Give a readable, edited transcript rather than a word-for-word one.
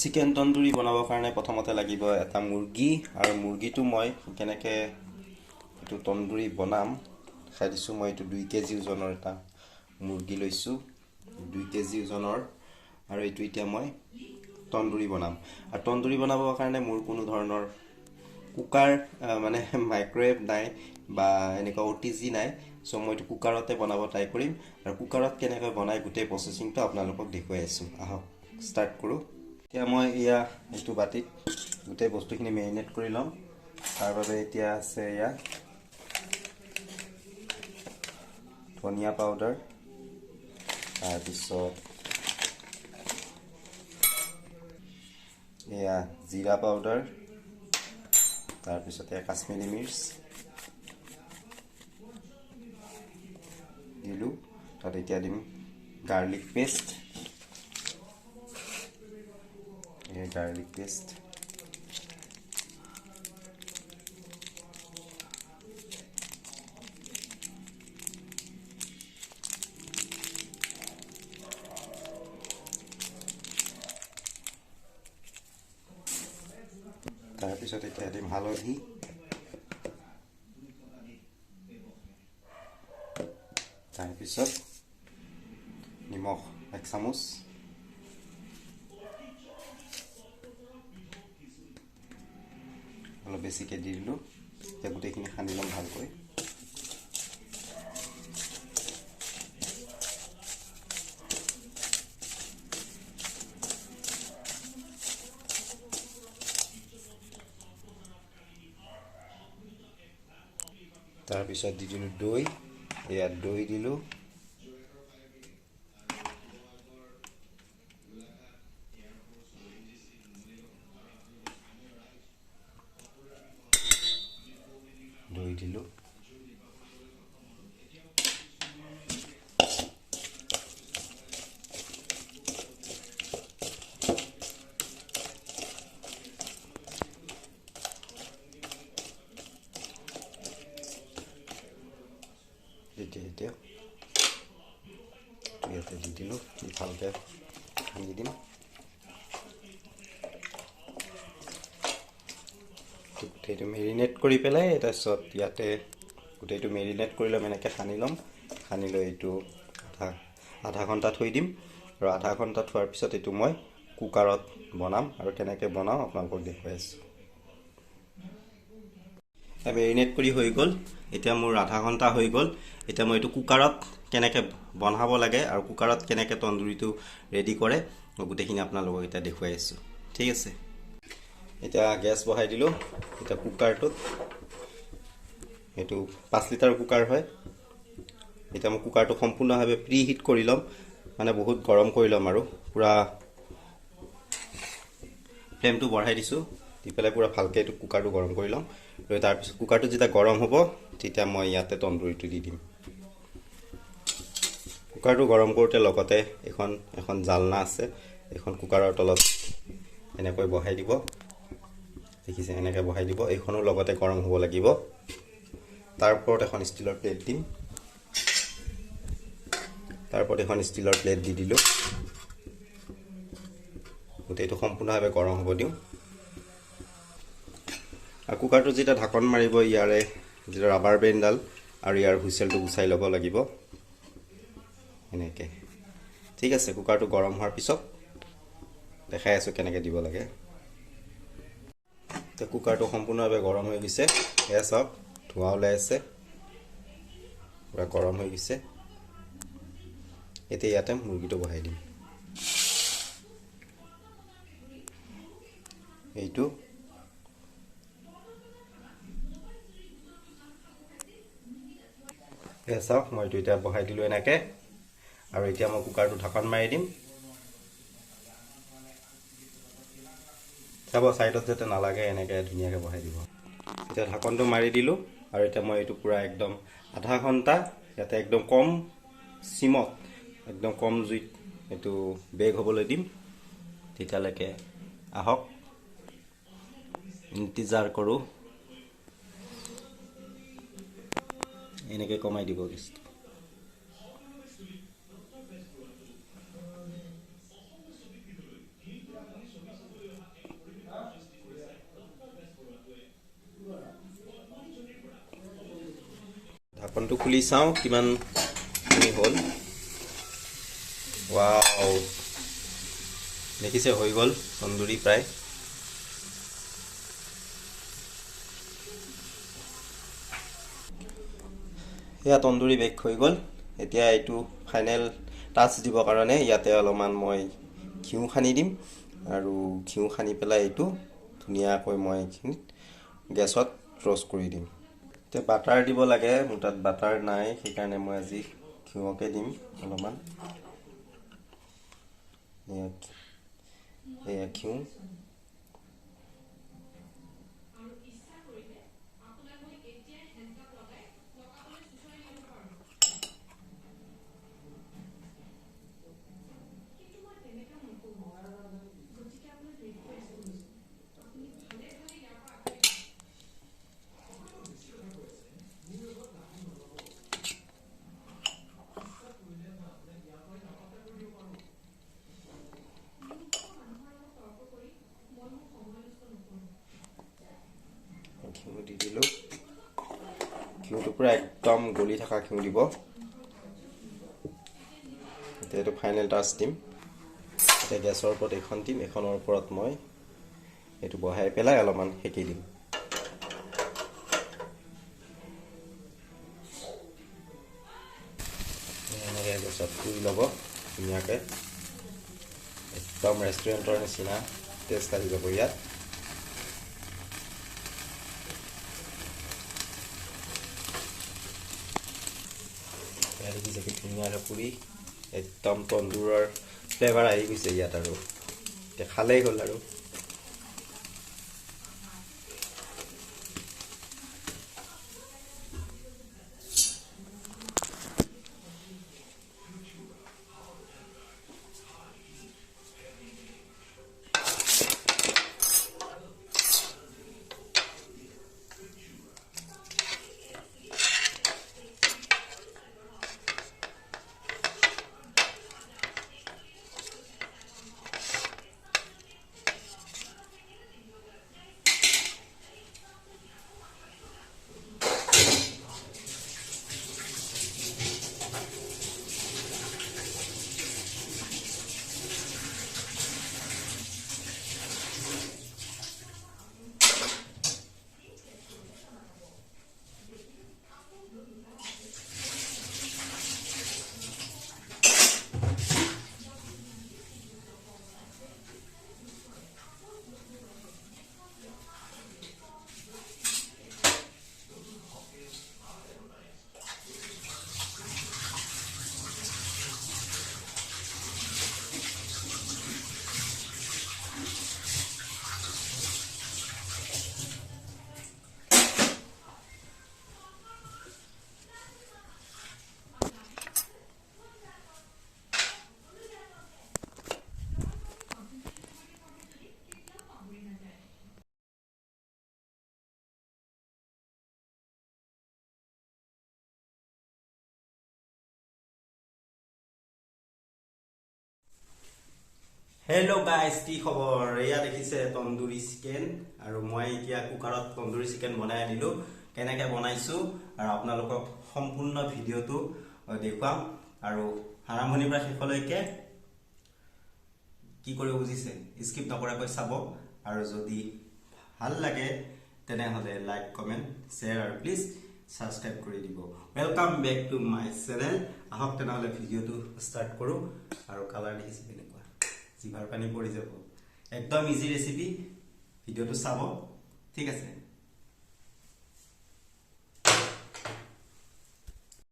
Chicken tandoori বনাবৰ কাৰণে প্ৰথমতে লাগিব এটা মুৰ্গী আৰু মুৰ্গীটো মই কেনেকৈ এইটো তন্দুৰী বনাম খাই দিছোঁ। মই এইটো 2 কেজি ওজনৰ এটা মুৰ্গী লৈছোঁ, 2 কেজি ওজনৰ, আৰু এইটো এতিয়া মই তন্দুৰী বনাম। আৰু তন্দুৰী বনাবৰ কাৰণে মোৰ কোনো ধৰণৰ কুকাৰ মানে মাইক্ৰৱেভ নাই বা এনেকুৱা OTG নাই, চ' মই এইটো কুকাৰতে বনাব ট্ৰাই কৰিম। আৰু কুকাৰত কেনেকৈ বনাই গোটেই প্ৰচেছিংটো আপোনালোকক দেখুৱাই আছোঁ। আহক ষ্টাৰ্ট কৰোঁ। এতিয়া মই এইটো বাতিত গোটেই বস্তুখিনি মেৰিনেট কৰি ল'ম। তাৰ বাবে এতিয়া আছে ধনিয়া পাউডাৰ, তাৰপিছত জিৰা পাউডাৰ, তাৰপিছতে কাশ্মীৰী মিৰ্চ দিলোঁ। তাত এতিয়া দিম গাৰ্লিক পেষ্ট, গাৰ্লিক পেষ্ট, তাৰপিছত এতিয়া দিম হালধি, তাৰপিছত নিমখ 1 চামুচ, অলপ বেছিকৈ দি দিলোঁ। এতিয়া গোটেইখিনি সানি ল'ম ভালকৈ। তাৰপিছত দি দিলোঁ দৈ, দৈ দিলোঁ, দৈ দিলোঁ, এতিয়া ইয়াতে দি দিলোঁ, ভালকৈ সানি দিম। গোটেইটো মেৰিনেট কৰি পেলাই তাৰপিছত ইয়াতে গোটেইটো মেৰিনেট কৰি ল'ম, এনেকৈ সানি ল'ম। সানি লৈ এইটো আধা ঘণ্টা থৈ দিম। আৰু আধা ঘণ্টা থোৱাৰ পিছত এইটো মই কুকাৰত বনাম, আৰু কেনেকৈ বনাওঁ আপোনালোকক দেখুৱাই আছোঁ। মেৰিনেট কৰি হৈ গ'ল। এতিয়া মোৰ আধা ঘণ্টা হৈ গ'ল। এতিয়া মই এইটো কুকাৰত কেনেকৈ বনাব লাগে আৰু কুকাৰত কেনেকৈ তন্দুৰীটো ৰেডি কৰে মই গোটেইখিনি আপোনালোকক এতিয়া দেখুৱাই আছোঁ। ঠিক আছে, এতিয়া গেছ বহাই দিলোঁ। এতিয়া কুকাৰটোত, এইটো 5 লিটাৰ কুকাৰ হয়। এতিয়া মই কুকাৰটো সম্পূৰ্ণভাৱে প্ৰি হিট কৰি ল'ম, মানে বহুত গৰম কৰি ল'ম, আৰু পূৰা ফ্লেমটো বঢ়াই দিছোঁ। দি পেলাই পূৰা ভালকৈ এইটো কুকাৰটো গৰম কৰি ল'ম। আৰু তাৰপিছত কুকাৰটো যেতিয়া গৰম হ'ব তেতিয়া মই ইয়াতে তন্দুৰীটো দি দিম। কুকাৰটো গৰম কৰোঁতে লগতে এখন জালনা আছে, এখন কুকাৰৰ তলত এনেকৈ বহাই দিব। দেখিছে, এনেকৈ বহাই দিব। এইখনো লগতে গৰম হ'ব লাগিব। তাৰ ওপৰত এখন ষ্টীলৰ প্লেট দিম। তাৰ ওপৰত এখন ষ্টীলৰ প্লেট দি দিলোঁ। গোটেইটো সম্পূৰ্ণভাৱে গৰম হ'ব দিওঁ। আৰু কুকাৰটো যেতিয়া ঢাকন মাৰিব, ইয়াৰে যিটো ৰাবাৰ বেণ্ডডাল আৰু ইয়াৰ হুইচেলটো গুচাই ল'ব লাগিব, এনেকৈ। ঠিক আছে, কুকাৰটো গৰম হোৱাৰ পিছত দেখাই আছোঁ কেনেকৈ দিব লাগে। এতিয়া কুকাৰটো সম্পূৰ্ণভাৱে গৰম হৈ গৈছে। এয়া চাওক, ধোঁৱা ওলাই আছে, পূৰা গৰম হৈ গৈছে। এতিয়া ইয়াতে মুৰ্গীটো বহাই দিম। এইটো চাওক, মই এইটো এতিয়া বহাই দিলোঁ এনেকৈ। আৰু এতিয়া মই কুকাৰটো ঢাকন মাৰি দিম। চাব, ছাইডত যাতে নালাগে, এনেকৈ ধুনীয়াকৈ বহাই দিব। এতিয়া ঢাকনটো মাৰি দিলোঁ। আৰু এতিয়া মই এইটো পূৰা একদম আধা ঘণ্টা ইয়াতে একদম কম চিমত, একদম কম জুইত এইটো বেক হ'বলৈ দিম। তেতিয়ালৈকে আহক ইন্তজাৰ কৰোঁ। এনেকৈ কমাই দিব গেছটো। খুলি চাওঁ কিমান হ'ল। ৱাও, দেখিছে হৈ গ'ল তন্দুৰী প্ৰায়। এয়া তন্দুৰী বেক হৈ গ'ল। এতিয়া এইটো ফাইনেল টাচ দিবৰ কাৰণে ইয়াতে অলপমান মই ঘিউ সানি দিম, আৰু ঘিউ সানি পেলাই এইটো ধুনীয়াকৈ মই এইখিনিত গেছত ৰ'ষ্ট কৰি দিম। এতিয়া বাটাৰ দিব লাগে, মোৰ তাত বাটাৰ নাই, সেইকাৰণে মই আজি ঘিউকে দিম অলপমান। এয়া ঘিউ। ঘিউ দি দিলোঁ। ঘিউটো পূৰা একদম গলি থকা ঘিউ দিব। এতিয়া এইটো ফাইনেল টাচ দিম। এতিয়া গেছৰ ওপৰত এইখন দিম, এইখনৰ ওপৰত মই এইটো বহাই পেলাই অলপমান সেকি দিম। এনেকৈ গেছত পুৰি ল'ব ধুনীয়াকৈ, একদম ৰেষ্টুৰেণ্টৰ নিচিনা টেষ্ট আহি যাব ইয়াত। দেখিছে কি ধুনীয়াকৈ পুৰি একদম তন্দুৰৰ ফ্লেভাৰ আহি গৈছে ইয়াত, আৰু এতিয়া খালেই হ'ল আৰু। হেল্ল' গাইজ, কি খবৰ? এয়া দেখিছে তন্দুৰী চিকেন, আৰু মই এতিয়া কুকাৰত তন্দুৰী চিকেন বনাই আনিলোঁ। কেনেকৈ বনাইছোঁ আৰু আপোনালোকক সম্পূৰ্ণ ভিডিঅ'টো দেখুৱাম, আৰু আৰম্ভণিৰ পৰা শেষলৈকে কি কৰিব বুজিছে স্কিপ নকৰাকৈ চাব, আৰু যদি ভাল লাগে তেনেহ'লে লাইক, কমেণ্ট, শ্বেয়াৰ আৰু প্লিজ ছাবস্ক্ৰাইব কৰি দিব। Welcome back to my channel. আহক তেনেহ'লে ভিডিঅ'টো ষ্টাৰ্ট কৰোঁ। আৰু কালাৰ দেখিছে কেনেকুৱা, জিভাৰ পানী পৰি যাব। একদম ইজি ৰেচিপি, ভিডিঅ'টো চাব, ঠিক আছে।